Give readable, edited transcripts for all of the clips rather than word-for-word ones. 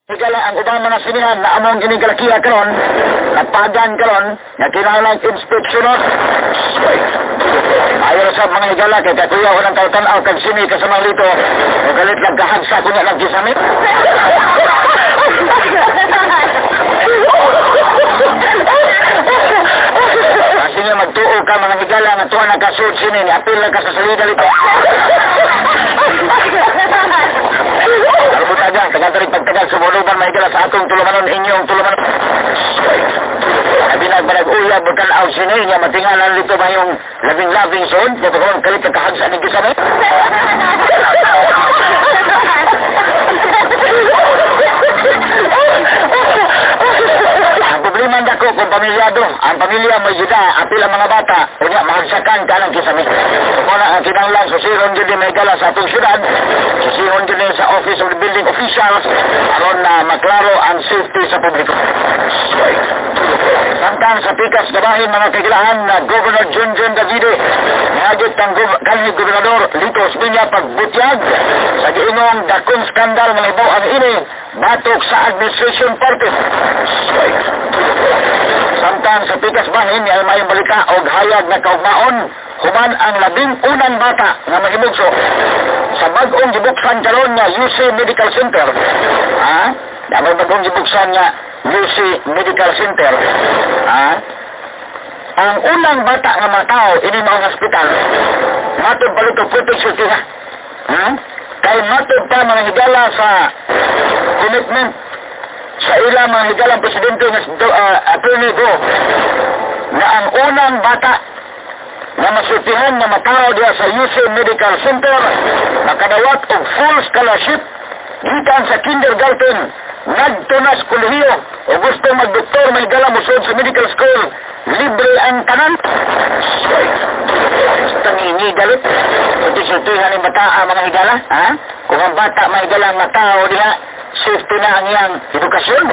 Higala ang ubang mga sinihan na among ginigalakiya karon, nagpagan karon, na kinahanglan inspeksyonon. Ayaw sa mga higala kay katuya ko ng tawtanaw kag sini kasamang lito, o galit lang kahagsa ko niya ng gisamit. Kasi niya magtuo ka mga higala nga tuwa na kasud sini, apil lang ka sa salida lito. Taga, taga-tarig pagtagal, sumuluban may gala sa atong tulumanon, inyong tulumanon. Binagbanag-uyab, magkalaw sini, niya matingalan dito ba yung labing-labing soon? Dito ko, kalit kakahagsa ng gisame. Ang problema dako kung pamilyado, ang pamilya may juda, apil ang mga bata, o niya, mahagsakan ka ng gisame. Muna ang kinanglan, susirong dyan may gala sa atong syudad, susirong dyan sa office of the building officials, aron na maklaro ang safety sa publiko. Samtang sa pikas gabahin mga kagilahan na Governor Junjun Davide, nihagit ang kanhi Gobernador Litos Minya pagbutyag sa giingong dakong skandal ng ibaw ang ini batok sa administration party. Samtang sa pikas bahin ni Almayang Balika o hayag na kaugmaon, human ang labing-unang bata na mahimugso sa bagong gibuksan karon nga UC Medical Center. Damay bagong gibuksan nga UC Medical Center. Ang unang bata nga matao ini mga hospital, matod palito putik siya. Kay matod pa mga higala sa commitment sa ilang mga higalang presidente nga Attorney Go na ang unang bata na masultihan na matao diya sa UC Medical Center makadawat og full scholarship gikan sa kindergarten nagtunas kolehiyo o gusto magdoktor may gala musod sa medical school libre ang tanan. Tangingi galit sultihan ng bata mga higala kung ang bata may galang matao diya safety na ang iyang edukasyon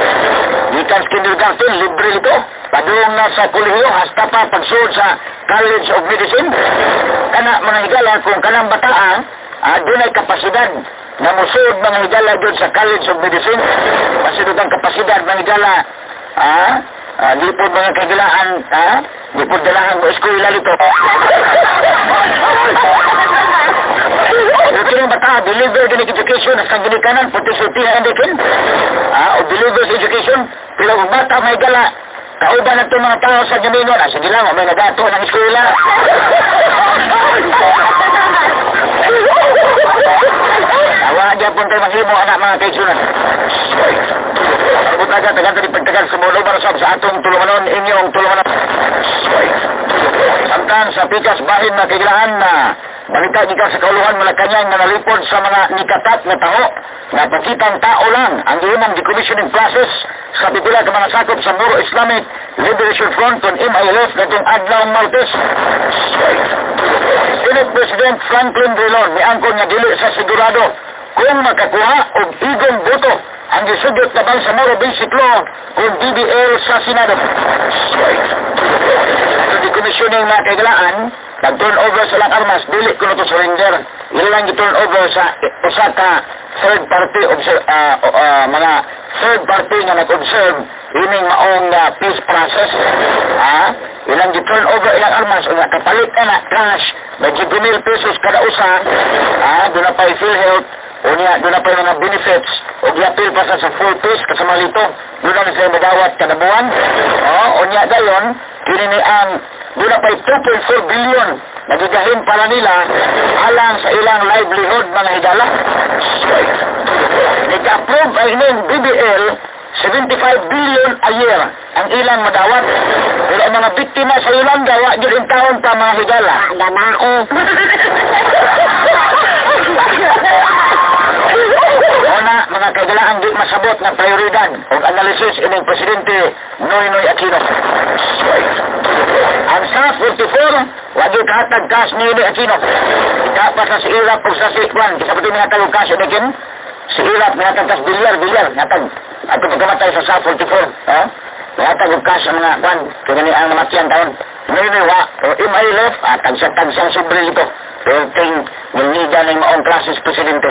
gikan sa kindergarten libre ito padung na sa kolehiyo hasta pa pagsud sa College of Medicine. Kana mga higala kung kanang bataan doon ay kapasidad na musod mga higala doon sa College of Medicine pasidod ang kapasidad mga higala lipod mga kagilaan lipod dalahan mo eskwela lito. Ito yung bata deliver din education sa ginikanan puti-sultihan ang dikin o deliver education pero kung bata may gala kauban na itong mga tao sa Domingon. Sige lang, may nagato ng eskwela. Awa dyan punta yung maghimo, anak mga kaisunan. Arbut agad, tagan-tagan pagtagal, sumuluban sa atong tulumanon, inyong tulumanon. Samtang sa pikas bahin na kagilaan na balita di ka sa kauluhan Malacanang na nalipod sa mga nikatat na taho na pakitang tao lang ang iyong decommissioning process sa pipila ka mga sakop sa Moro Islamic Liberation Front on MILF natong adlaw Martes. Senate President Franklin Drilon niangkon nga dili sa sigurado kung makakuha og igong boto ang gisugot na bang sa Moro Basic Law kung DBL sa Senado. Sa decommissioning na kagalaan nag-turnover sa lang armas, dili ko na to surrender. Ilang i-turnover sa usa ka third party mga third party nga nag-observe ining maong peace process. Ilang i-turnover ilang armas nga kapalit na cash na 10,000 pesos kada usa. Doon na pa i-PhilHealth doon na pa yung mga benefits o i-appeal pa sa full peace kasama lito. Doon na siya madawat kada buwan. Unya dayon kini ni ang doon na pa 2.4 billion nagigahin para nila alang sa ilang livelihood mga higala. Nag-approve ay ining BBL 75 billion a year ang ilang madawat. Pero ang mga biktima sa ilang gawa din taon pa mga higala. Una, mga kaigalaan di masabot na prioridad o analysis ining Presidente Noynoy Aquino. Ang sa 44, wagi kahatag cash ni Noynoy Aquino. Ikapas na si Irap o sa Sikwan. Isa pati mga talong cash umikin. Si Irap, mga tagkas bilyar. Natag, at pagkamatay sa 44. Natag o cash ang mga kwan. Kaya ang namatyan taon. Noynoy wa, o MILF, tagsang sobre ito. perting nilniga ng maong klases presidente.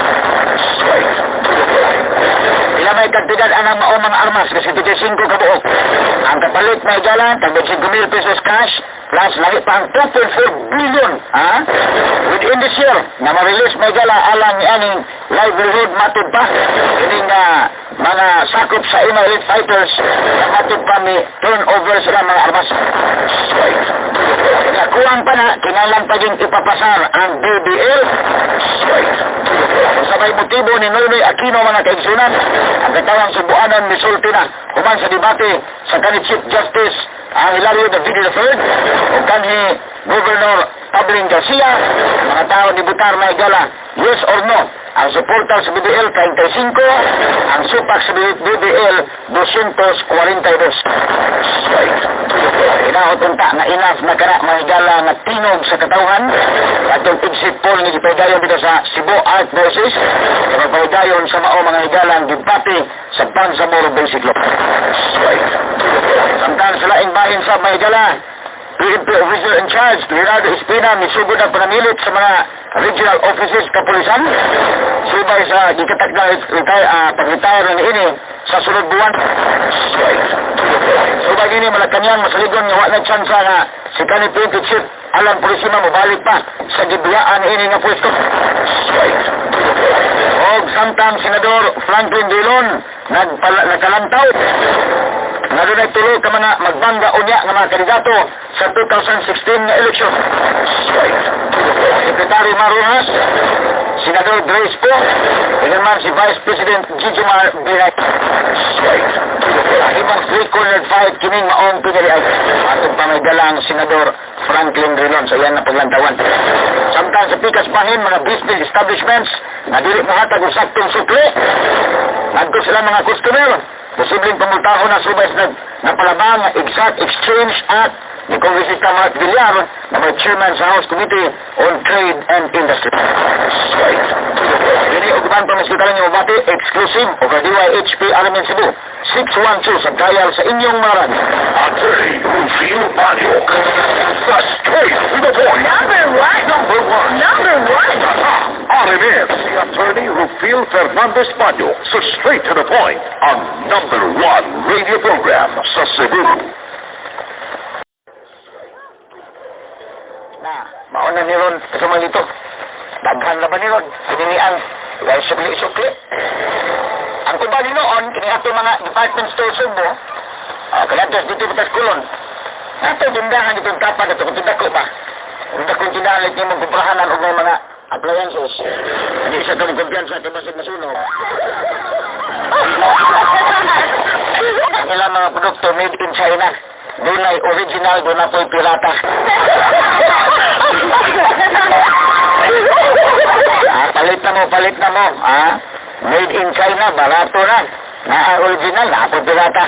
Sila may kantidad anang maong mga armas kasi 25 kabuok. Ang kapalit may galan, tag 25,000 pesos cash, plus lagi pa ang 2.4 billion, within this year, na ma-release may gala alang ni aning livelihood matud pa. Ining mga sakop sa elite fighters, na matud pa ni turnover sila mga armas. Nakuwang pa na, kinalang pa din ipapasar ang BBL. Sabay motibo ni Noynoy Aquino mga kaigsunan, ang katawang subuanan misulti na human sa debate sa kanhi Chief Justice ang Hilario David III o kanhi Governor Pabling Garcia, mga tao ni Butar may gala, yes or no, ang suporta sa BBL 35, ang supak sa BBL 242. Inahotunta na enough na kara mahigala na tinog sa katawhan at yung exit poll ni Gipaydayon dito sa Cebu Art Voices Gipaydayon sa mao mga higalang gipati sa Bangsamoro Basic Law. Samtang sa laing bahin sa mahigala, PNP officer in charge Leonardo Espina misugod ang panamilit sa mga regional offices kapulisan subay sa gikatak na pag-retire na ini sa sunod buwan. Subay ini malakanyang masaligon nga wala tsansa nga si kanhi PNP Chief Alan Purisima mabalik pa sa gibiyaan ini nga pwesto. Og samtang Senador Franklin Drilon nagkalantaw na doon ay tuloy ka mga magbangga unya ng mga kandidato sa 2016 na eleksyon. Secretary Maruhas, Senador Grace Po, naman si Vice President Gigi Mar Binay. Ahimang three-cornered fight kining maong pinaliay. Atong pamagalang Senador Franklin Drilon. So yan na paglantawan. Samtang sa pikas pahin, mga business establishments na dili mahatag o saktong sukli. Nagko sila mga customer. Posibleng pamultaho na subay sa napalabang Exact Exchange Act ni Kongresista Mark Villar na may chairman sa House Committee on Trade and Industry. Ini uguban pa maskitalan yung mabati exclusive o ka-DYHP Alamin Cebu 612 sa dial sa inyong mga radyo. Attorney Rufio Baño. The straight to the point. Number one. Number one. Number one. RMS, the Attorney Rufio Fernandez Baño. So straight to the point on number one radio program sa Cebu. Na, mauna ni Ron sa mga lito. Daghan na ba ni Ron? Sininian. Dahil sukli-sukli. Ang kuba ni noon, kini ato mga department store Cebu, kaladas dito batas kulon. Nato tindahan dito kapag ito, kung tindako ba? Kung tindahan lang niyo magkuprahanan o may mga appliances. Hindi isa ito ng kumpiyansa at masig masunog. Ang ilang mga produkto made in China. Doon ay original, doon na po'y pirata. Palit na mo. Made in China, barato na. Original, na po'y pirata.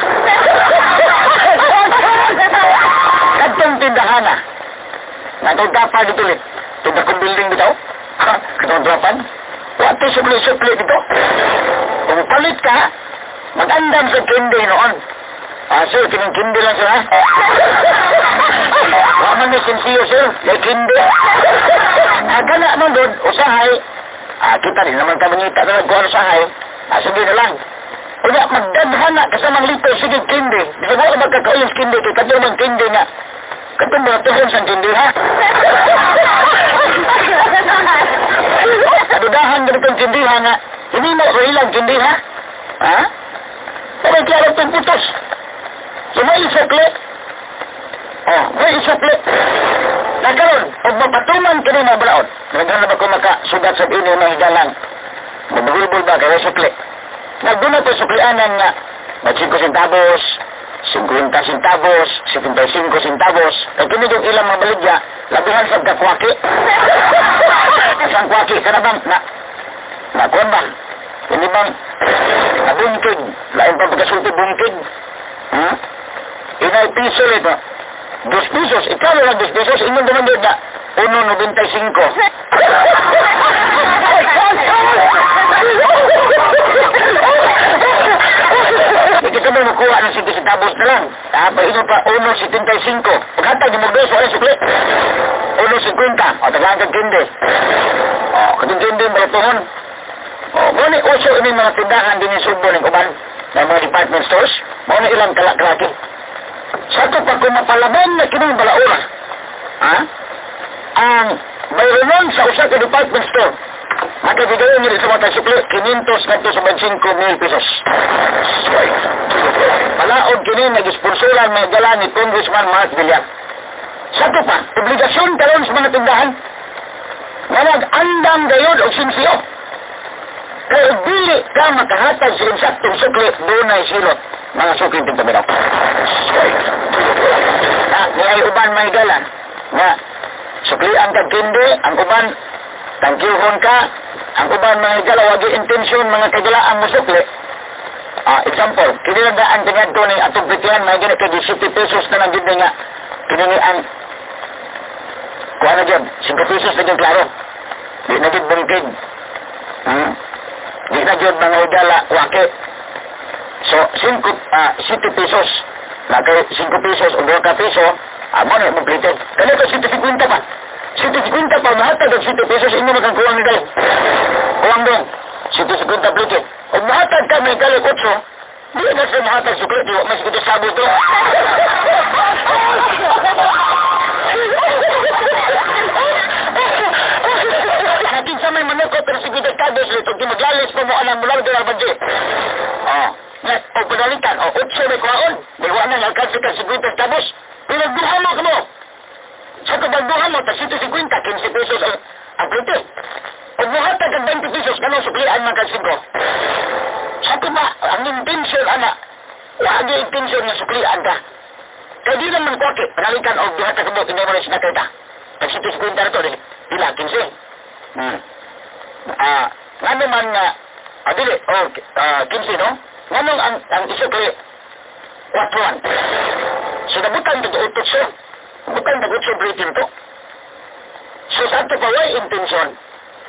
Katong tindahan na. Natagkapa dito ulit. Tindakong building dito. Katong drapan. Wati subli-subli dito. Kung palit ka, magandang sa kindi noon. Sir, kining-kindi lang siya, ha? Waman ni sinsiyo, sir. May kindi. Gana mo doon, usahay. Kita rin naman kamangita na nagkuhan usahay. Sige na lang. Kaya magdadhan na kasamang lito, sige kindi. Di ba mo magkakauyong kindi, kaya kadyo mang kindi nga. Katong mga tuhon sa kindi, ha? Kadudahan ganitong kindi, ha, nga. Hindi mo ilang kindi, ha? Ha? Pero klaro itong putos. So may isukli. May isukli. Nagkaroon, pag mapatuman ka rin mga balaod, naghanap ako makasugat sa ini na higalang. Magbulbul ba kayo sukli? Nagduna po suklianan nga, may 5 centavos, 50 centavos, 75 centavos. Kaya kini yung ilang mga baligya, labihan sa kakwaki. Isang kwaki ka na bang, nakuha ba? Hindi bang, nabungkig, lain pa pagkasulti bungkig. Inay piso ito. 2 pesos. Ikaw lang 2 pesos. Inyong dumandod na 1.95. Hindi ka ba mo kuha ng 50 centavos na lang. Paingon pa 1.75. Paghatag yung mga beso, ay sukli. 1.50. O, tagaan kang kindi. O, kaging kindi, balatungon. O, muna uso ini mga tindahan din yung subo ng uban ng mga department stores. Muna ilang kalaki. Sa ito pa kung mapalaban na kinong balaura. Ha? Ang mayroon sa usa ka department store. Makabigayon nyo sa mga sukli, 500 na ito sa 25,000 pesos. Straight to the point. Palaod kini nag-sponsoran mga gala ni Congressman Mark Villar. Sa ito pa, obligasyon karon sa mga tindahan na nag-andam gayod o sinsiyo. Kaya dili ka makahatag sa insaktong sukli, doon ay silot mga sukli ng tabinaw. Straight to the point. May uban may gala na sukli ang kagkindi, ang uban tangkihon ka, ang uban mga gala wagi intensyon mga kagalaan mo sukli. Example, kinilagdaan kanya ito ni atong pitihan, may gina kay 17 pesos na naging nga kininian. Kuha na dyan, 5 pesos na dyan klaro. Di na dyan bangkig. Di na dyan mga igala, wake. So, 7 pesos. Na kay 5 pesos o 2 peso, mo na magplitin. Kaya ito, 150 pa. 150 pa, mahatag ang 7 pesos, inyo magkangkuwang ni Dali. Kuwang dong, 150 plitin. O mahatag ka may kalik 8, di na sa mahatag sukli, di mas kita sabot to. Natin sa may manukot, pero sige kabos ito, di maglalis pa mo alam mula ng Arbadji. O padalikan, 8 may kuhaon, may wala na alkansi ka 50 kabos, pinagduhan mo ka mo. Sa pagduhan mo, tas 150, 15 pesos ang plitin. O mahatag ang 20 pesos, kanong suklian mga kalsingko. Sa ba, ang intensyon, anak, wag yung intensyon na suklian ka. Kaya di naman kwaki, panalikan o buhatag mo, hindi mo rin sinakita. Pag 150 na ito, pila, 15. Nga naman nga, dili, 15, no? Nga nung ang isukli, 4-1. So, nabutan ka doon tutso. Nabutan ka doon plitin to. So, sa ito pa, way intensyon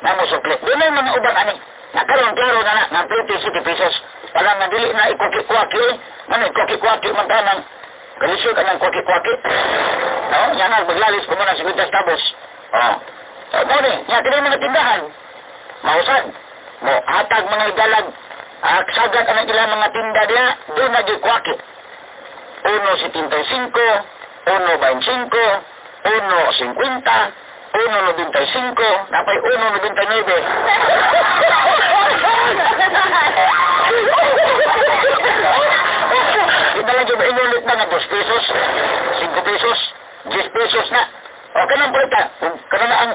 na mo sukli. Doon na yung mga ubang ani. Nakaroon klaro na ng 20 pesos. Wala nga dili na ikuki-kwaki. Ano ikuki-kwaki magkanang kalisod ang kwaki-kwaki. No? Yan nga, maglalis ko muna 50 centavos. Mo ni, yan, tinay mga tindahan. Mausad. Mo, hatag mga igalag. Sagat ang ilang mga tinda niya, doon nag-ikwaki. 1.75, 1.25, 1.50, 1.95, napay 1.99. Ibalagyo ba inulit na nga 2 pesos, 5 pesos, 10 pesos na. O kanang palita, kanang ang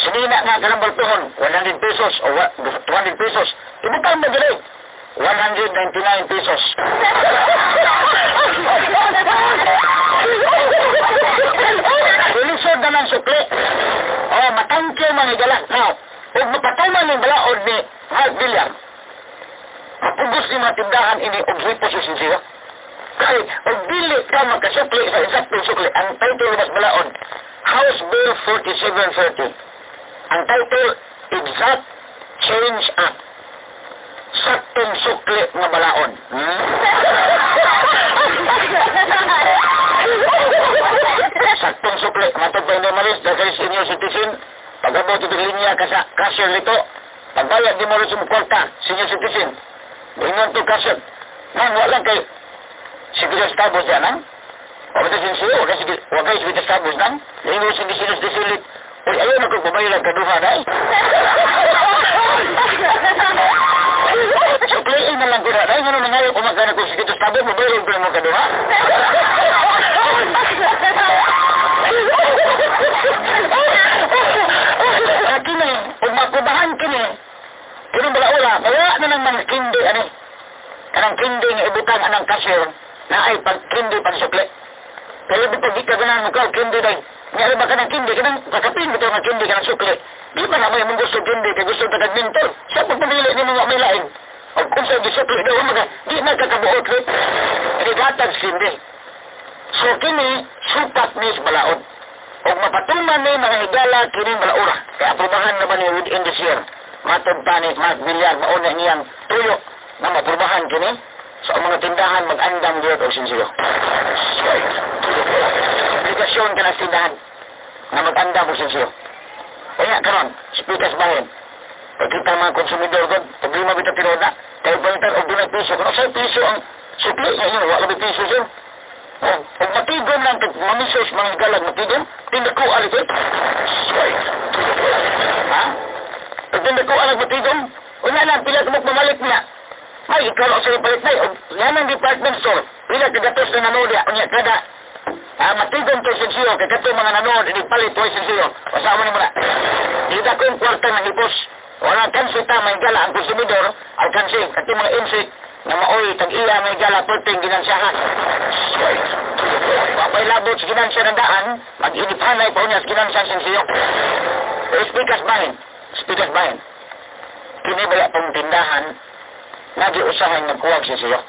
sinina nga kanang balpuhon, 100 pesos o 200 pesos. Ibutang ba dili? 199 pesos. Ilisod na ng sukli. Matangkyo mga igala. Now, huwag mapatuman yung balaod ni Mark Villar. Mapugos ni mga tindahan ini og hiposusin siya. Kaya, huwag dili ka magkasukli sa insaktong sukli. Ang title mas balaod, House Bill 4730. Ang title, Exact Change Act. Saktong sukli nga balaod. Saktong sukli. Matod pa yung malis, dahil senior citizen, pag-abot ito linya ka sa cashier nito, pagbayad di mo rin sumukwarta, senior citizen. Ingon to cashier. Nang walang kay siguro estabos yan, nang? Huwag na sinsiyo, huwag kayo siguro estabos, nang? Ingon sinisinus disilit. Uy, ayaw na kung bumayo lang kaduha na eh. Sukliin na lang ko na. Dahil nga naman ngayon, kumagana kung siguro estabos, mabayo ko mo kaduha. Kini, kung makubahan kini, kini balaula, kaya na nang mga kindi, kanang kindi nga ibutang anang cashier, na ay pag-kindi pang-sukli. Kaya di pag ikaganang mukaw, kindi day. Nga ba ka ng kindi, kanang kakapin ito nga kindi, kanang sukli. Di ba naman yung gusto kindi, kaya gusto tagad-mintor. Siya pag pamili ni mga may lain. O kung sa'yo gisukli, di na kakabuot, hindi gatag kindi. So kini, supat ni balaod. O mapatuman ni mga higala kining balaura. Kaya aprobahan naman ni within this year. Matod pa ni Mark Villar, mauna niyang tuyo na maprubahan kini. So ang mga tindahan mag-andam gyud og sinsiyo. Straight to the point. Obligasyon ka ng tindahan na mag-andam og sinsiyo. Kaya karon, speakers bahin. Pagkita mga konsumidor ko, problema bitaw tiroda. Kaya balitan og dunay piso. Kung sa piso ang supli ngayon, wala ba piso siya? Oh, pag matigom lang, mamisos, mga galag, matigom, tindako alit eh. Straight to the point. Ha? Pag tindako alit matigom, una lang, pila kumok mamalik niya. May, ikaw lang sa ipalit na eh. Yan ang department store. Pila kagatos na nanood niya. Unya, kada, matigom to sinsiyo, kaya kato mga nanood, inipalit to sinsiyo. Pasama ni mo na. Dito akong kwarta ng ipos. Wala kansi ta, may gala ang konsumidor, ang kansi, kati mga insik, na maoy, tag-iya, may gala, pwedeng ginansyahan. Straight to the point. Papailabot sa ginansya ng daan, mag-iniphanay pa niya sa ginansya sinsiyo. Speakers bahin. Kinibaya pong tindahan, nag-iusahan magkuwag sinsiyo.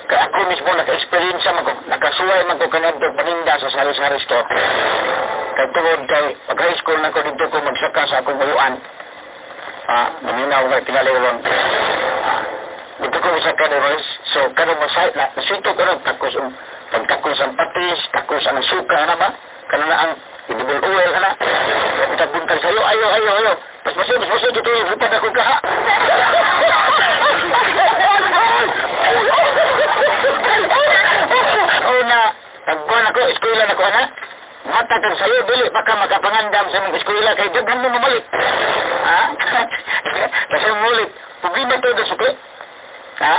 Kaya ako mismo, naka-experience man ko, nakasuway man ko kanadto paninda sa sari-sari store. Kaya tungod kay, pag-high school na ko dito ko magsaka sa akong mayuan. Naminaw nga tinaliron. Dito ko masaka ni Royce. So, kanong masayit na, nasito ko rin, pagtakos ang patis, takos ang suka, na ba? Kanang na ang edible oil, na. Pagtabuntag sa'yo, ayaw. Mas masyo, dito yung hupad ako kaha. Una, tagbuan ako, eskwela na ko, ana. Matagan sa'yo, dili, baka makapangandam sa mga eskwela, kay daghan mo mamalik. Ha? Kasi mulit, pugin to na sukli. Ha?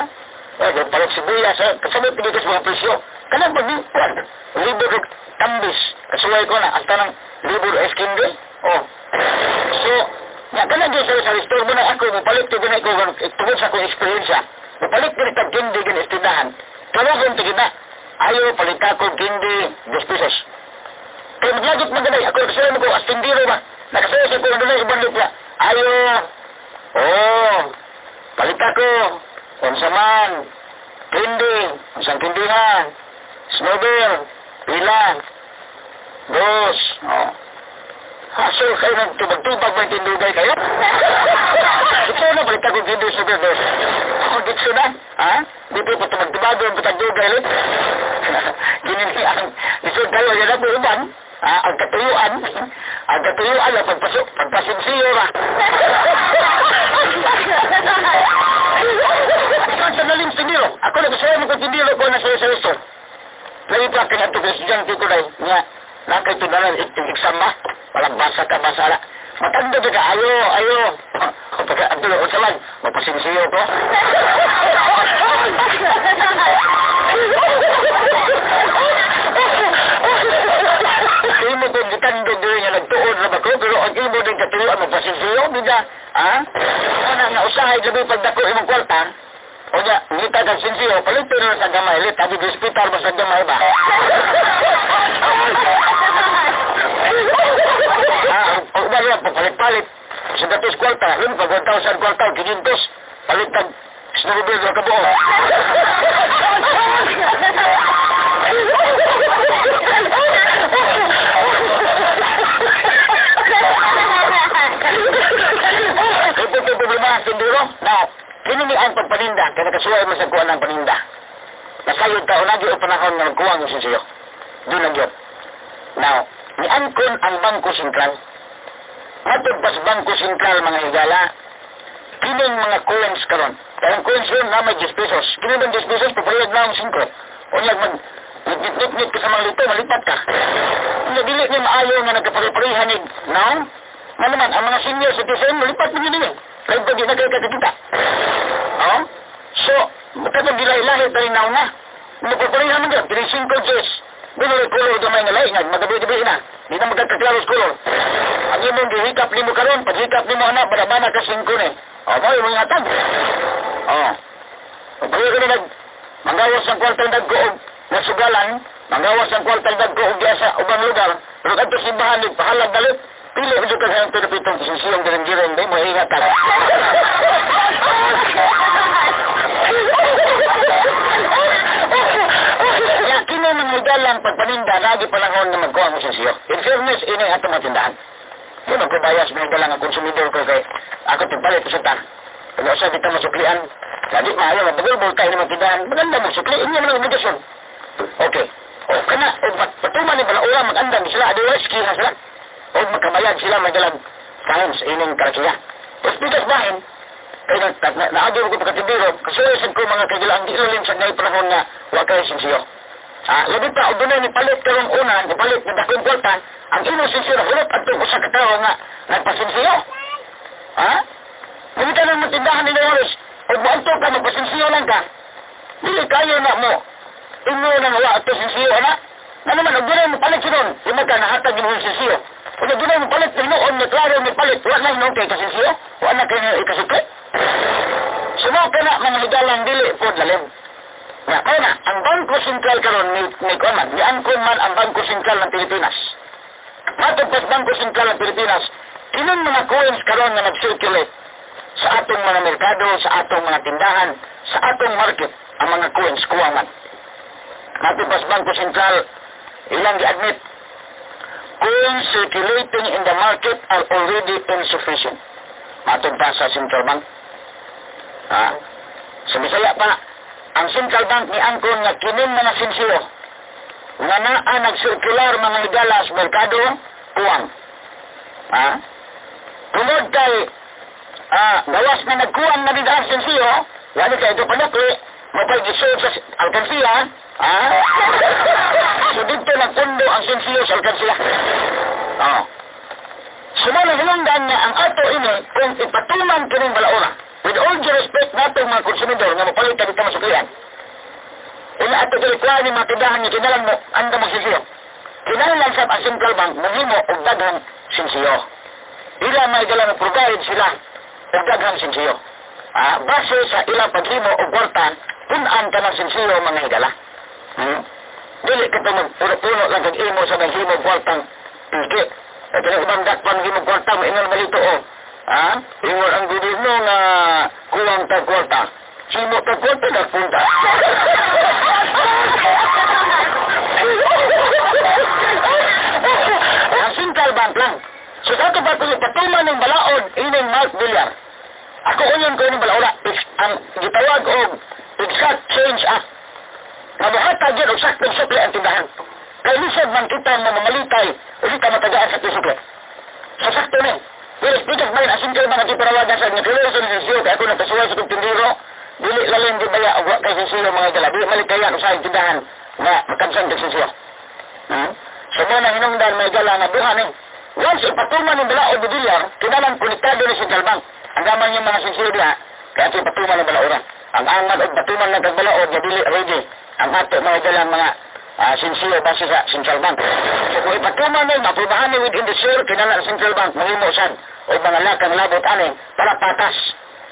Parang sibuya, kasabot pinigas mga presyo. Kanang pag-iwan, libur tambis, kasuway ko na, hasta ng libur eskinde. Oh. So, nga kanang dyan sa store mo na ako, mapalit ko ganay ko, tungkol sa akong experience. Mapalit ko rin kindi, ganay istindahan. Kawagon tigin na. Ayaw, palit ako, kindi, 2 pesos. Kaya maglagot maganay, ako kasaya mo ko, astindiro ba? Nakasaya sa ko, doon ibang lupla. Ayaw, palit ako, konsaman, kindi, isang kindihan, snowball, pila, 2. Hasil kayo ng tubag-tubag may tindugay kayo? Ito na, balik ako kindi, snowball, 2. Ako gitso na, ha? Dito po tubag-tubag yung patagdugay ulit. Ginili ang lisod kayo, yan ang buuban. Ang katuyuan na pagpasinsiyo ka. Ikaw sa nalim tindiro. Ako nag-usaya mo kung tindiro ko na sa resto. Lagi pa kanya ito kay estudyante ko dahil nga nakaitundanan exam ba? Walang basa ka, basa na. Matanda ka, ayo. Pagka ang tulo, sa man, magpasinsiyo ko. Imo ko gitandog diri nga nagtuod na ba ko, pero ang imo din katuyuan magpasinsiyo, bida, ha? Ano na usahay labi pagdako imong kwarta, o niya, ngita kang sinsiyo, palito na sa gamay, tabi di hospital ba sa gamay ba? O ba niya, palit-palit, sa datos kwarta, yun, pag 1,000 kwarta, 500, palit kang snowball na kabuo. Ito problema tindiro. Now, kinini ang pagpaninda, kaya nakasuway mo sa kuha ng paninda. Nasayod ka, unagi o panahon na magkuha mo siya siyo. Doon ang yun. Now, niangkon ang Bangko Sentral. Matugpas Bangko Sentral, mga higala, kining mga coins karon. Kaya ang coins yun na may 10 pesos. Kining bang 10 pesos, papayag na ang 5. Unyag nit-nit-nit ka sa mga lito, malipat ka. Unyag dili niya maayaw nga nagkapari-parihan ni, now, nga naman, ang mga senior citizen, malipat mo yun eh. Kaya pag na kayo kakakita. Oh? So, magkatang dilay-lahi tayo na. Magpaparihan mo dyan, 3-5 Gs. Doon ulit color gamay na lahi, magabi-gabi na. Di na magkakaklaros color. Ang imong gihikap ni mo karon, paghikap ni mo anak, barabana ka 5 eh. O, mo yung mga tag. O. Pagpaparihan ka na manggawas ang kwartang dagkoog na sugalan, manggawas ang kwartang dagkoog sa ubang lugar, pero kadto simbahan, pahalag dalit, pili ko ka sa pinapitong sisiyong giring-giring, di mo ingat ka. Kaya kini mga higalang pagpaninda, lagi panahon na magkuha mo sa siyo. In fairness, ini ang atong matindahan. Kung magkubayas, mga higalang ang konsumidor ko kay ako tigpalit sa ta. Kaya sa kita masuklian, Lagi maayo nga bagol tayo naman tindahan. Maganda mo sukli inyo man ang obligasyon. Okay. O kana patuman ni balaura magandang sila otherwise kina sila. O magkabayad sila magalag kain sa ining karakiya. Tapos bigas bahin kaya naagyo ko pagkatindiro kasulisan ko mga kagilaan di ilalim sa ngay panahon nga wa kayo sinsiyo. Labi pa, o doon ni palit karong una, ni palit ni dakong kwarta, ang ino sinsiyo hulot at itong usa katao nga nagpasinsiyo. Hindi ka nang matindahan ni Loris, o maunto ka, magpasinsiyo lang ka. Dili kayo na mo, ino nang wa at sinsiyo, na naman, o doon mo palit sinon, yung ka nahatag yung sinsiyo. O doon mo palit, noon, naklaro mo palit, wala na hinong kay kasinsiyo, wala na kayo ikasukli. Sumo ka na, mga higalang dili po lalim. Kaya na, ang Bangko Sentral karon ni Kuaman, ni angkon man ang Bangko Sentral ng Pilipinas. Matupad Bangko Sentral ng Pilipinas, kinong mga coins karon na nag-circulate sa atong mga merkado, sa atong mga tindahan, sa atong market, ang mga coins, Kuaman. Matupad Bangko Sentral, ilang gi-admit, coins circulating in the market are already insufficient. Matupad sa Central Bank. Sa Bisaya pa, ang Central Bank ni angkon nga kining mga sinsiyo nga naa nagsirkular mga higala sa merkado, kuwang. Tungod kay gawas na nagkuwang na nila ang sinsiyo, wali kay ito panukli, mapag-isood sa alkansiya, so dito nagpundo ang sinsiyo sa alkansiya. Sumala hinungdan nga ang ato ini kung ipatuman kining balaura. With all due respect natong mga konsumidor nga mapalit ka dito masuklian. Ila ato kilikuha ni mga tindahan niya kinalan mo, anda magsinsiyo. Kinalan sa ang Central Bank, maghimo o daghang sinsiyo. Ila may galang provide sila o daghang sinsiyo. Base sa ilang paghimo o kwarta, punan ka ng sinsiyo mga higala. Dili ka ito magpuno-puno lang kag-imo sa naghimo kwartang pigi. At ibang dakpan himo kwarta mo ingon malito o. Ingon ang gobyerno nga kuwang tag kwarta. Simo tag kwarta nagpunta. Ang Central Bank lang. So sa ito ba kung patuman ng balaod, ining Mark Villar. Ako unyon ko yung balaola. Ang gitawag o exact change act. Mabuhatag yun o saktong sukli ang tindahan. Kaya lisod man kita mamamalitay, uli ka matagaan sa tisukli. Sa sakto na. Pero speakers ba yun, asin kayo mga kiparawagan sa nagkilero sa nisisiyo, kaya ako nagkasuway sa itong tindiro, dili lalim di baya o kay sisiyo mga gala, dili malikayan o sa tindahan na makamsan kay sisiyo. So muna hinungdan may gala na buhan eh. Once ipatuman ng bala o budilyar, kinalang konektado ni Central Bank. Ang gaman yung mga sisiyo diha, kaya ito ipatuman ng balaura. Ang angat o patuman ng kagbalaod, dili ready. Ang ato mga gala mga sinsiyo base sa Central Bank. So kung ipatuman nyo, mapubahan nyo within the share, kinala Central Bank, mahimo sad, o mga lakang labot anin, para patas.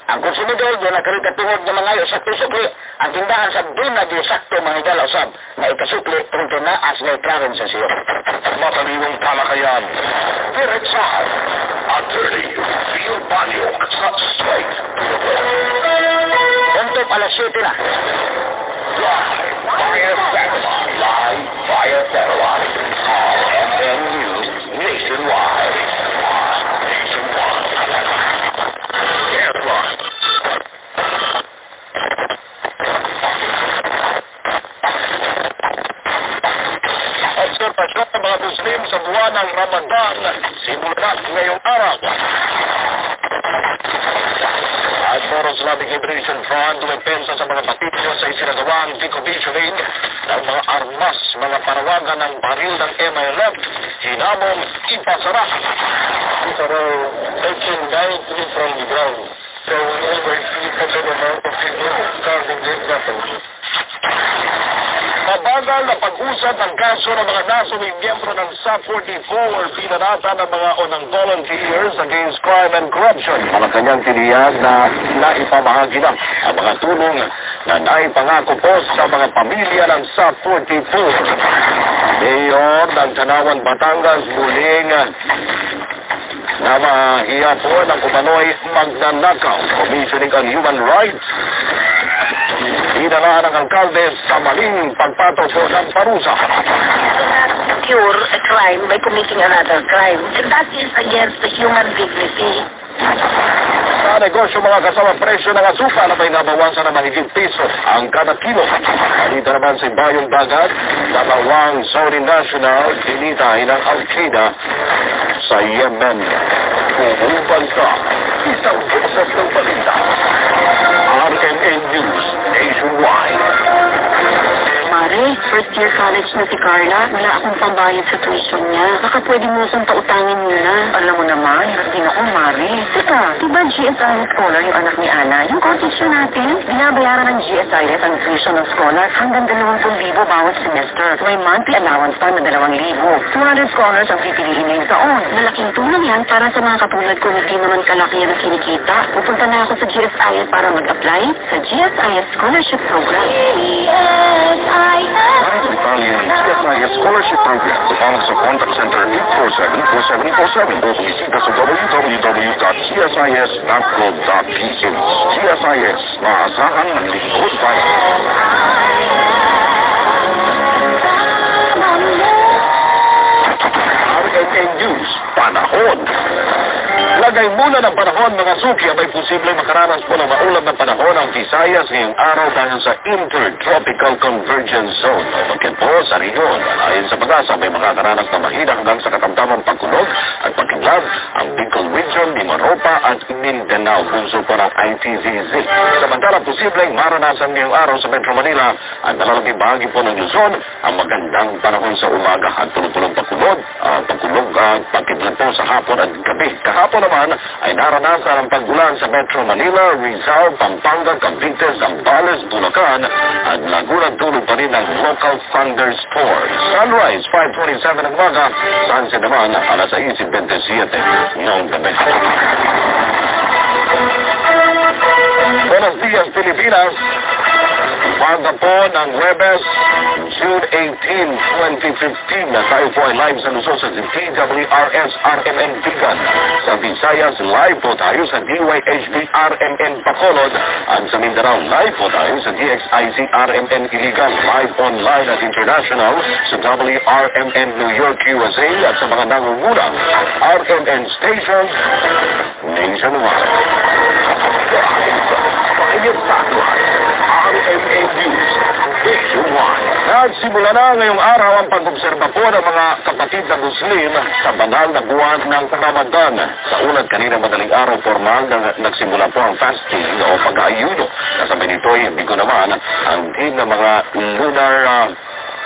Ang konsumidor, doon nakarikat tungod ng mga sakto-sukli, ang tindahan sa doon na di sakto mga higala usab, na ikasukli, tungkol na as na iklaron sa siyo. Mataliwang talakayan, diretsahan, Attorney Phil Banyo sa Straight to the Point. Punto alas 7 na. Live via satellite, RMN News nationwide. Obserbasyon ng mga Muslim sa buwan ng Ramadan, simula ngayong araw. As for Islamic Liberation Front, dumepensa sa mga patilyo sa isinagawang decommissioning ng mga armas, mga parawagan ng baril ng MILF, hinamong ipasara. These are all taken directly from the ground. So whenever you put an amount of people starting this weapons. Mabagal na pag-usad ng kaso ng mga nasuming miyembro ng SAP-44 pinarata ng mga unang volunteers against crime and corruption. Malacanang tiniyak na naipamahagi na ang mga tulong na naipangako po sa mga pamilya ng SAP-44. Mayor ng Tanawan, Batangas muling na mahiya po ng umano'y magnanakaw, Commissioning on Human Rights. Inalaan ng alkalde sa maling pagpato po ng parusa. Cure a crime by committing another crime. And that is against the human dignity. Sa negosyo mga kasama, presyo ng asukal na may nabawasan na mahigit piso ang kada kilo. Dito naman sa Bayong Dagat, dalawang Saudi national tinitay ng Al-Qaeda sa Yemen. Umubansa, isang boses ng balita. RMN News Nationwide. Mare, first year college na si Carla. Wala akong pambayad sa tuition niya. Baka pwede mo akong pautangin muna. Alam mo naman, hindi ako, Mare. Teka, diba GSIS scholar yung anak ni Ana? Yung co-teacher natin? Binabayaran ng GSIS ang tuition ng scholar hanggang 20,000 bawat semester. May monthly allowance pa na 2,000. 200 scholars ang pipiliin ngayong taon. Malaking tulong yan para sa mga katulad ko hindi naman kalaki ang kinikita. Pupunta na ako sa GSIS para mag-apply sa GSIS Scholarship Program. Italian GSIS Scholarship Program. Tawag sa contact center 847-4747 o bumisita sa www.gsis.gov.ph. GSIS, maasahan ng lingkod bayan. RMN News, panahon. Lagay muna ng panahon mga suki ay may posibleng makaranas po ng maulan na panahon ang Visayas ngayong araw dahil sa Intertropical Convergence Zone o bakit po sa rehiyon. Ayon sa pag-asa, may makakaranas na mahina hanggang sa katamtamang pagkulog at pagkilab ang Bicol Region, Mimaropa at Mindanao, bunso po ng ITZZ. Samantala, posibleng maranasan ngayong araw sa Metro Manila at nalalagay bahagi po ng Luzon ang magandang panahon sa umaga at tulong-tulong pagkulog at pagkidlat po sa hapon at gabi. Kahapon naman ay naranasan ang pag-ulan sa Metro Manila, Rizal, Pampanga, Cavite, Zambales, Bulacan at Laguna. Tulog pa rin ang local thunderstorms. Sunrise, 5:27 ng umaga. Sunset naman, alas 6:27 noong gabi. Buenos dias, Pilipinas. Umaga po ng Huwebes, June 18, 2015. Tayo po ay live sa Luzon sa DWRS RMN Tigan. Sa Visayas, live po tayo sa DYHB RMN Bacolod. At sa Mindanao, live po tayo sa DXIC RMN Iligan. Live online at international sa WRMN New York, USA. At sa mga nangungulang RMN stations nationwide. RMN News Nationwide. Nagsimula na ngayong araw ang pag-obserba po ng mga kapatid na Muslim sa banal na buwan ng Ramadan. Sa ulat kanina madaling araw, formal na nagsimula po ang fasting o pag-aayuno. Kasabay nito, hindi ko naman ang team ng mga lunar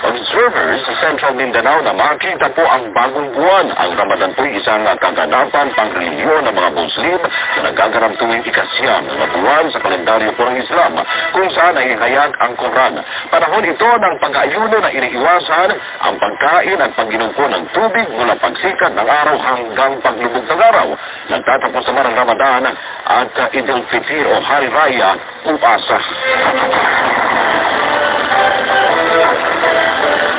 observers sa Central Mindanao na makita po ang bagong buwan. Ang Ramadan po isang kaganapan pangreliyon ng mga Muslim na nagaganap tuwing ikasyam na buwan sa kalendaryo po ng Islam, kung saan ay hayag ang Quran. Panahon ito ng pag-aayuno na iniiwasan ang pagkain at pag-inom po ng tubig mula pagsikat ng araw hanggang paglubog ng araw. Nagtatapos naman ang Ramadan at Idul Fitr o Hari Raya Upasa.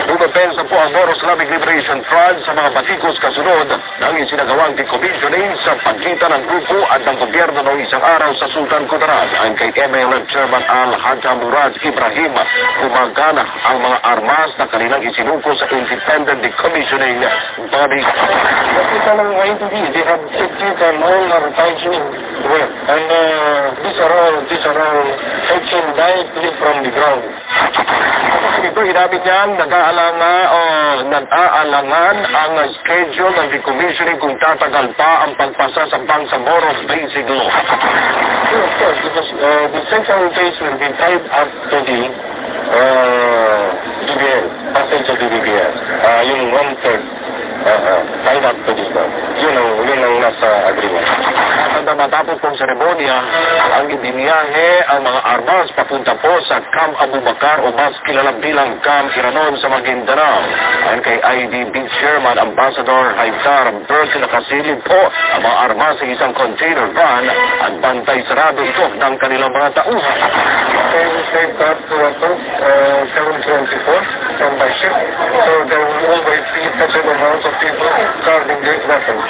Bumapensa po ang Moro Islamic Liberation Front sa mga batikos kasunod ng isinagawang decommissioning sa pagitan ng grupo at ng gobyerno noong isang araw sa Sultan Kudarat. Ayon kay MLF Chairman Al-Haja Murad Ibrahim, gumagana ang mga armas na kanilang isinuko sa Independent Decommissioning Body. What we are going to be, they have secured and all are functioning well. And these are all fetching directly from the ground. Ito, inabit niyang nag-aalangan ang schedule ng decommissioning kung tatagal pa ang pagpasa sa Bangsamoros Basic Law. So, of course, because the central case will be tied up to the DBL, passage of the DBL. Yung one-third tied up to this one. Yun ang nasa agreement. At matapos pong seremonya, ang ibiniyahe ang mga armas papunta po sa Camp Abu Bakar o mas kilala bilang Camp Iranon sa Maguindanao. Ayon kay IDB Chairman Ambassador Haidar Burke, nakasilid po ang mga armas sa isang container van at bantay sarado ito ng kanilang mga tauhan. They take that to 724 from by ship. So there will always be such an amount of people guarding these weapons.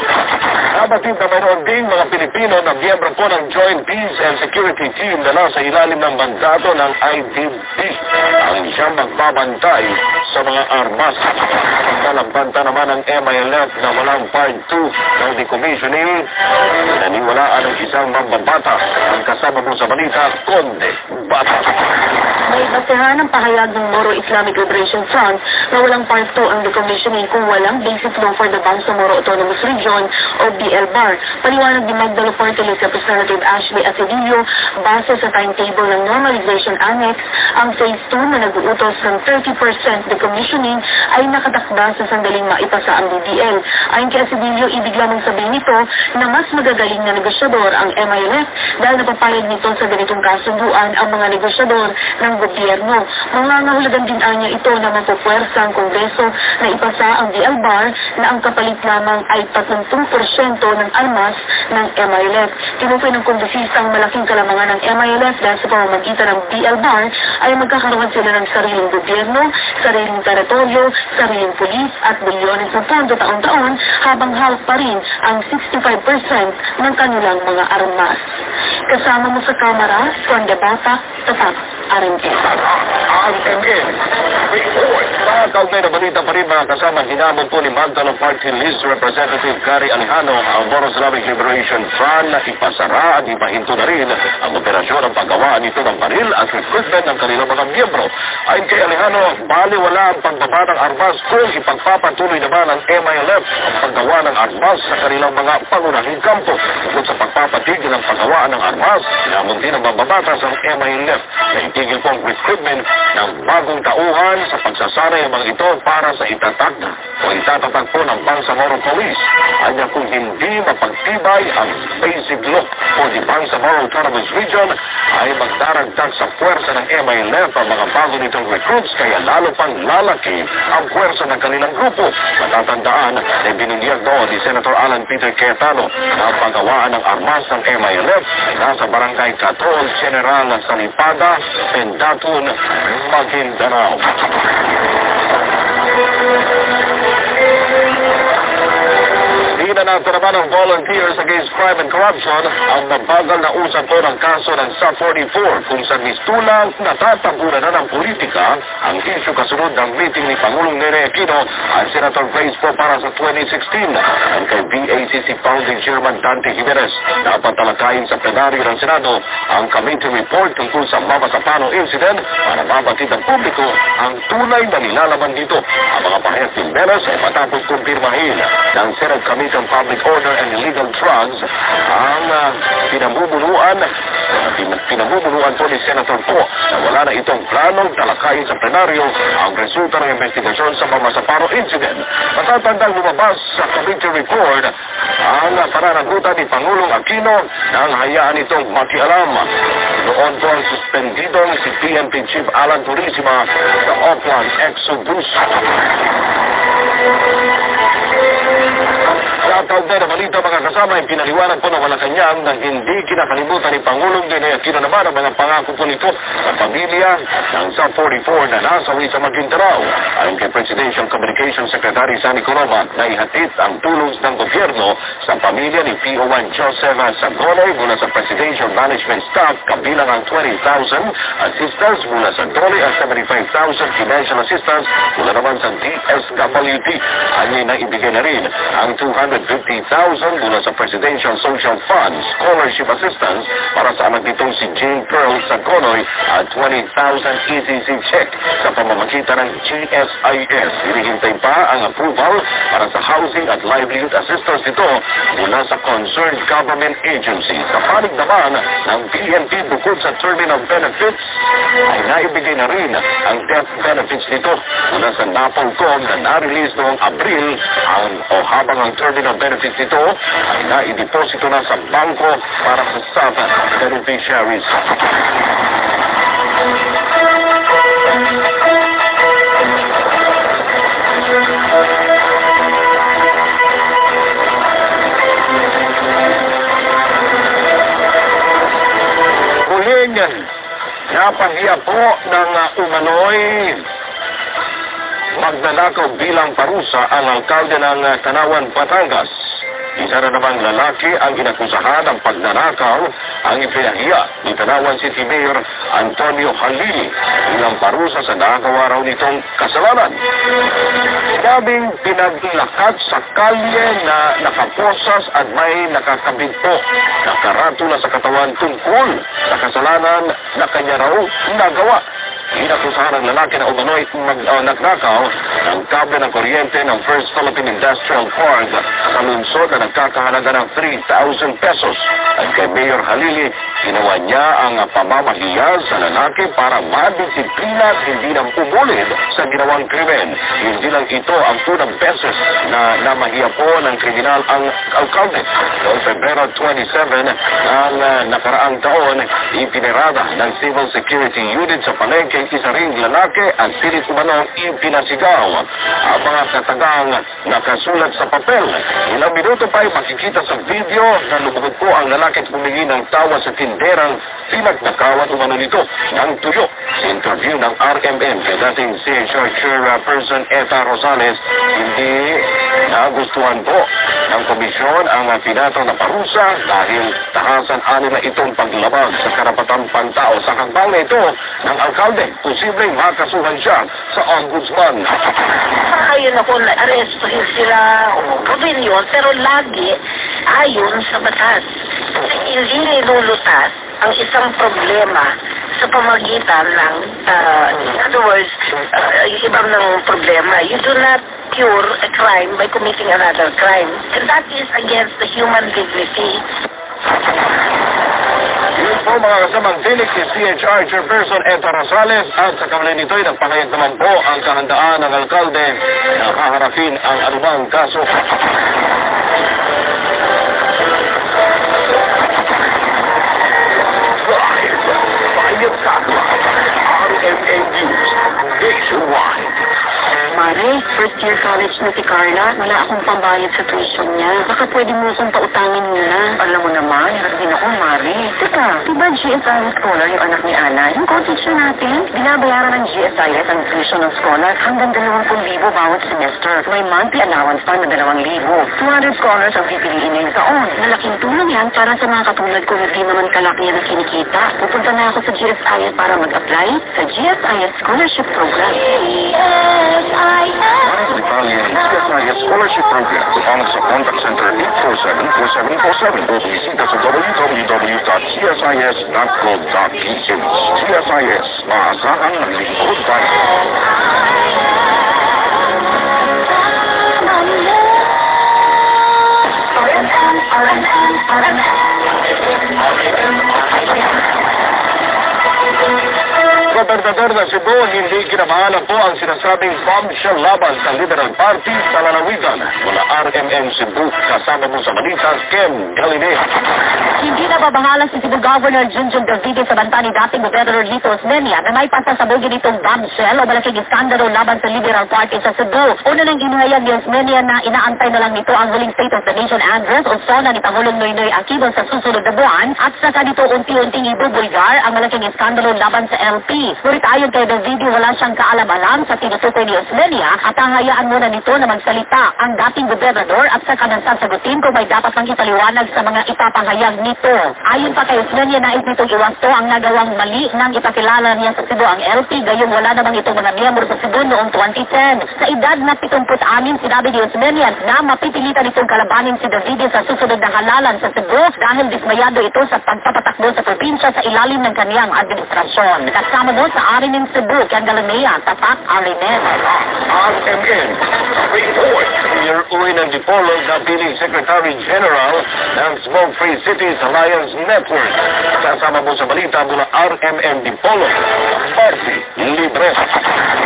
Nabatid na mayroon ding mga mga Pilipino na miyembro po ng Joint Peace and Security Team na nasa ilalim ng mandato ng IDB ang siyang magbabantay sa mga armas. Talampanta naman ang MILF na walang Part 2 ng decommissioning. Naniwalaan ng isang mambabata ang kasama mo sa balita, Konde Bata. May basehan ng pahayag ng Moro Islamic Liberation Front na walang Part 2 ang decommissioning kung walang Basic Law for the Bangsamoro Autonomous Region o BLBAR. Paliwanag ni Magdalo Portelis Representative Ashley Acedillo, base sa timetable ng Normalization Annex, ang Phase 2 na nag-uutos ng 30% decommissioning ay nakatakda sa sandaling maipasa ang BDL. Ayon kay Acedillo, ibig lamang sabihin nito na mas magagaling na negosyador ang MILF dahil napapayag nito sa ganitong kasunduan ang mga negosyador ng gobyerno. Mangangahulugan din anya ito na mapupuwersa ang Kongreso na ipasa ang BLBAR na ang kapalit lamang ay 30% ng armas ng MILF. Tinukoy ng kongresista ang malaking kalamangan ng MILF dahil sa pamamagitan ng BLBAR ay magkakaroon sila ng sariling gobyerno, sariling teritoryo, sariling pulis at bilyones ng pondo taon-taon habang hawak pa rin ang 65% ng kanilang mga armas. Kasama mo sa kamera, Konde Bata, Tatak, RMN. RMN. Report. Mga kaugnay na balita pa rin mga kasama, hinamon po ni Magdalo Party List Representative Gary Alejano ang Moro Islamic Liberation Front na ipasara at ipahinto na rin ang operasyon ng paggawa nito ng baril at recruitment ng kanilang mga miyembro. Ayon kay Alejano, baliwala ang pagbaba ng armas kung ipagpapatuloy naman ng MILF ang paggawa ng armas sa kanilang mga pangunahing kampo. Bukod sa pagpapatigil ng paggawaan ng armas, hinamon din ang mababatas ng MILF na itigil po ang recruitment ng bagong tauhan sa pagsasanay ang mga ito para sa itatag o itatatag po ng Bangsamoro Police. Anya kung hindi mapagtibay ang basic law o di Bangsamoro Autonomous Region ay magdaragdag sa puwersa ng MILF ang mga bago nitong recruits kaya lalo pang lalaki ang puwersa ng kanilang grupo. Matatandaan na binunyag doon ni Senator Alan Peter Cayetano na ang paggawaan ng armas ng MILF ay nasa barangay Catol, General Sanipada, Pendatun, Maguindanao. Hinanap naman ng Volunteers Against Crime and Corruption ang mabagal na usap po ng kaso ng SUP-44 kung sa mistulang natatabunan na ng politika ang issue kasunod ng meeting ni Pangulong Nene Aquino at Senator Grace po para sa 2016. Ang kay BACC Founding Chairman Dante Jimenez dapat talakayin sa plenaryo ng Senado ang committee report tungkol sa Mama Sapano incident para mabatid ng publiko ang tunay na nilalaman dito. Ang mga pahayag ni Jimenez ay matapos kumpirmahin ng Senate Committee on Public Order and Illegal Drugs ang pinamumunuan po ni Senator Po na wala na itong planong talakayin sa plenaryo ang resulta ng investigasyon sa Mama Sapano incident. Matatandang lumabas sa committee report ang pananagutan ni Pangulong Aquino nang hayaan itong makialam. Noon po ang suspendidong si PNP Chief Alan Purisima sa Oplan Exodus. Tatawag na balita mga kasama ay pinaliwanag po ng Malacanang na hindi kinakalimutan ni Pangulong Nene Aquino naman ang mga pangako po nito sa pamilya ng SUP-44 na nasawi sa Maguindanao. Ayon kay Presidential Communications Secretary Sani Coroma na ihatid ang tulong ng gobyerno sa pamilya ni PO1 Joseph Sagonoy mula sa Presidential Management Staff kabilang ang 20,000 assistance mula sa DOLE at 75,000 financial assistance mula naman sa DSWD. Anyay na ibigay na rin ang 250,000 mula sa Presidential Social Fund Scholarship Assistance para sa anak nitong si Jane Pearl Sagonoy at 20,000 ECC check sa pamamagitan ng GSIS. Hinihintay pa ang approval para sa housing at livelihood assistance nito mula sa concerned government agency. Sa panig naman ng PNP bukod sa terminal benefits ay naibigay na rin ang death benefits nito mula sa NAPOLCOM na na-release noong Abril habang ang terminal benefits nito ay naideposito na sa bangko para sa SUP beneficiaries. Huling napahiya po ng umano'y magnanakaw bilang parusa ang alkalde ng Tanawan, Batangas. Isa na namang lalaki ang inakusahan ng pagnanakaw ang ipinahiya ni Tanawan City Mayor Antonio Halili bilang parusa sa nakagawa raw nitong kasalanan. Sabing pinaglakat sa kalye na nakaposas at may nakakabinto, nakaratula sa katawan tungkol sa kasalanan na kanya raw nagawa. Inakusahan ng lalaki na umano'y nagnakaw ng kable ng kuryente ng First Philippine Industrial Park sa lungsod na nagkakahalaga ng 3,000 pesos. At kay Mayor Halili, ginawa niya ang pamamahiya sa lalaki para madisiplina at hindi nang umulit sa ginawang krimen. Hindi lang ito ang unang beses na namahiya po ng kriminal ang alkalde. Noong Pebrero 27 ng nakaraang taon, ipinirada ng Civil Security Unit sa palengke isa ring lalaki at pilit umanong ipinasigaw. Ang mga katagang nakasulat sa papel. Ilang minuto pa ay makikita sa video na lumubog po ang lalaki at humingi ng tawa sa tinderang pinagnakawan umano nito ng tuyo. Sa interview ng RMN kay dating CHR Chairperson Eta Rosales, hindi nagustuhan po ng komisyon ang pinato na parusa dahil tahasan nila itong paglabag sa karapatang pantao. Sa hakbang na ito ng alkalde, posibleng makasuhan siya sa ombudsman. Ayun ako na arestuhin sila o gawin yun, pero lagi ayon sa batas. Hindi nilulutas ang isang problema sa pamagitan ng, in other words, yung ibang ng problema. You do not cure a crime by committing another crime. And that is against the human dignity. Yun po mga kasamang tinig si CHR Chairperson Eta Rosales at sa kamali nito'y nagpahayag naman po ang kahandaan ng alkalde na haharapin ang anumang kaso. Live, RMN News, nationwide. Mare, first year college na si Carla. Wala akong pambayad sa tuition niya. Baka pwede mo akong pautangin muna. Alam mo naman, hirap din ako, Mare. Teka, diba GSIS scholar yung anak ni Ana? Yung co-teacher natin? Binabayaran ng GSIS ang tuition ng scholar hanggang 20,000 bawat semester. May monthly allowance pa na 2,000. 200 scholars ang pipiliin ngayong taon. Malaking tulong yan para sa mga katulad ko hindi naman kalakihan na kinikita. Pupunta na ako sa GSIS para mag-apply sa GSIS Scholarship Program. Italian GSIS Scholarship Program. Tawag sa contact center 847-4747 o bumisita sa www.csis.gov.ph. GSIS, maasahang naglingkod tayo. Gobernador ng Cebu, hindi kinamahalan po ang sinasabing bombshell laban sa Liberal Party sa lalawigan. Mula RMN Cebu, kasama mo sa balita, Ken Galilea. Hindi nababahala si Cebu Governor Junjun Davide sa banta ni dating Gobernador Lito Osmeña na may pasasabugin itong bombshell o malaking iskandalo laban sa Liberal Party sa Cebu. Una nang inuhayag ni Osmeña na inaantay na lang nito ang huling State of the Nation address o sona ni Pangulong Noynoy Aquino sa susunod na buwan at saka dito unti-unting ibubulgar ang malaking iskandalo laban sa LP. Ngunit ayon kay Davide, wala siyang kaalam-alam sa tinutukoy ni Osmeña at hayaan muna nito na magsalita ang dating gobernador at saka nang sasagutin kung may dapat pang ipaliwanag sa mga ipapahayag nito. Ayon pa kay Osmeña, nais nitong iwasto ang nagawang mali nang ipakilala niya sa Cebu ang LP gayong wala namang itong mga miyembro sa Cebu noong 2010. Sa edad na 76, sinabi ni Osmeña na mapipilitan itong kalabanin si Davide sa susunod na halalan sa Cebu dahil dismayado ito sa pagpapatakbo sa probinsya sa ilalim ng kaniyang administrasyon. Kasama mo sa RMN Cebu, Ken Galilea, Tapak, RMN. RMN, report. Mayor Uy ng Dipolog na piling Secretary General ng Smoke Free Cities Alliance Network. Kasama mo sa balita mula RMN Dipolog, Party Libre.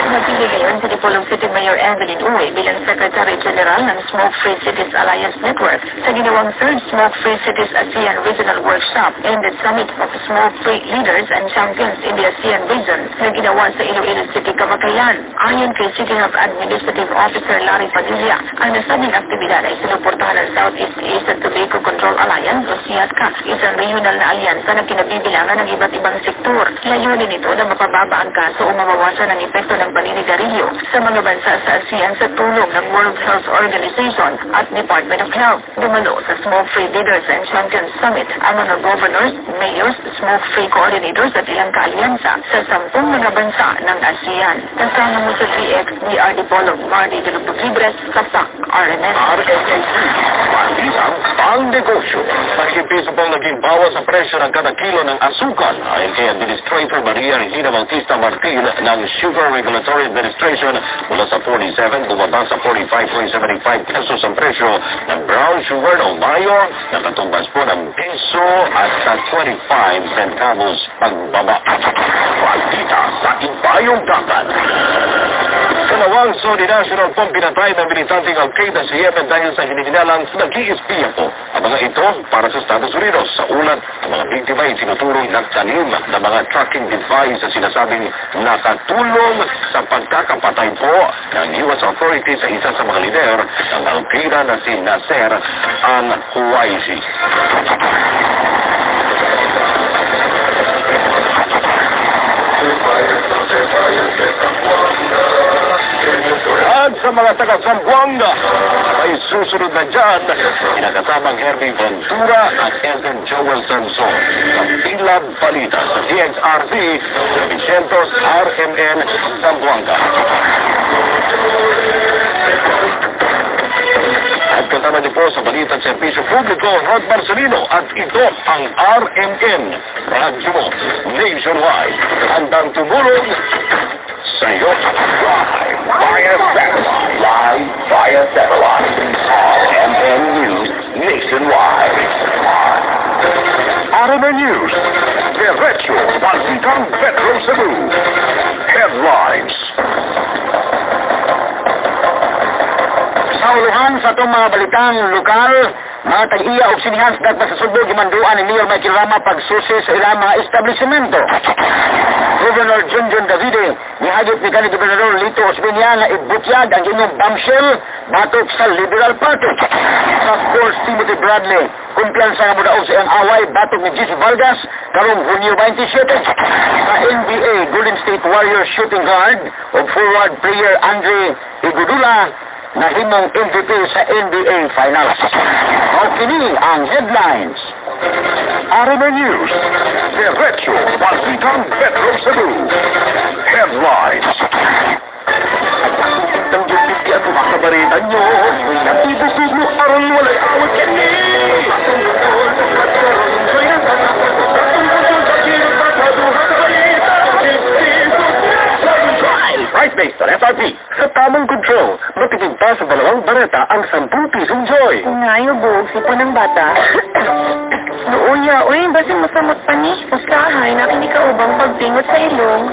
Napili ngayon si Dipolog City Mayor Evelyn Uy bilang Secretary General ng Smoke Free Cities Alliance Network sa ginawang third Smoke Free Cities ASEAN Regional Workshop and the Summit of Smoke Free Leaders and Champions in the ASEAN region na ginawa sa Iloilo City, Cavacayán. Ayon kay City Health Administrative Officer Larry Padilla, ang nasabing aktibidad ay sinuportahan ng Southeast Asian Tobacco Control Alliance o SIATCA, isang regional na alyansa na kinabibilangan ng iba't ibang sektor. Layunin nito na mapababa ang kaso o mabawasan ang epekto ng paninig sigarilyo sa mga bansa sa ASEAN sa tulong ng World Health Organization at Department of Health. Dumalo sa Smoke-Free Leaders and Champions Summit ang mga governors, mayors, smoke-free coordinators at ilang kaalyansa sa 10 mga bansa ng ASEAN. Kasama mo sa GX, DR Dipolog, Marty de Lupog Libres, Kasak, RNS. Isang pang-negosyo. Mahigit-piso pong naging bawas sa presyo ng kada kilo ng asukal. Ayon kay Administrator Maria Regina Bautista Martin ng Sugar Regulatory Administration, mula sa 47 bumaba sa 45.75 pesos ang presyo ng brown sugar o mayo, nakatumbas po ng piso at sa 25 centavos pagbaba. Balita sa Ibayong Dagat. Kalawang Saudi National pong pinatay ng militanteng Al-Qaeda sa Yemen dahil sa hinihinalang nag-iispiya po. Ang mga ito para sa Estados Unidos. Sa ulat, ang mga biktima ay tinuturing ng tanim ng mga tracking device sa sinasabing nakatulong sa pagkakapatay po ng U.S. authorities sa isa sa mga lider ng Al-Qaeda na si Nasser al-Huwaisi. At sa mga taga-Zamboanga, ay susunod na dyan, pinakasamang Herbie Ventura at Elton Joel Sanson. Sa Pilab Balita sa DXRC, Vicentos RMN Zamboanga. At kasama niyo po sa Balita at Servisyo Publiko, Rod Marcelino, at ito ang RMN, radyo mo nationwide. Handang tumulong sa iyo. Live via satellite. RMN News nationwide. RMN News. Diretso Balitang Metro Cebu. Headlines. Sa uluhan sa itong mga balitang lokal, mga tag-iya o sinihans dagpa sa Subo, gimanduan ni Mayor Michael Rama pagsusi sa ilang mga establishmento. Governor Junjun Davide, nihagit ni kanhi Gobernador Lito Osmeña na ibutyag ang inyong bombshell batok sa Liberal Party. Of course, Timothy Bradley, kumpiyansa nga mudaog sa iyang away batok ni GC Vargas karong Hunyo 27. Sa NBA, Golden State Warriors shooting guard o forward player Andre Iguodala na himong MVP sa NBA Finals. O kini ang headlines. RMN News. Diretso Balitang Metro Cebu. Headlines. Ang gipiti at makabaritan nyo, natibusog mo aron walay awat kini. Price based on FRP. Sa tamang control, matigid pa sa 2 bareta ang 10 pisong joy. Ngayo, buog sipo ng bata. Nooya, uy, basi masamot pa ni. Usahay na kini kaubang pagpingot sa ilong.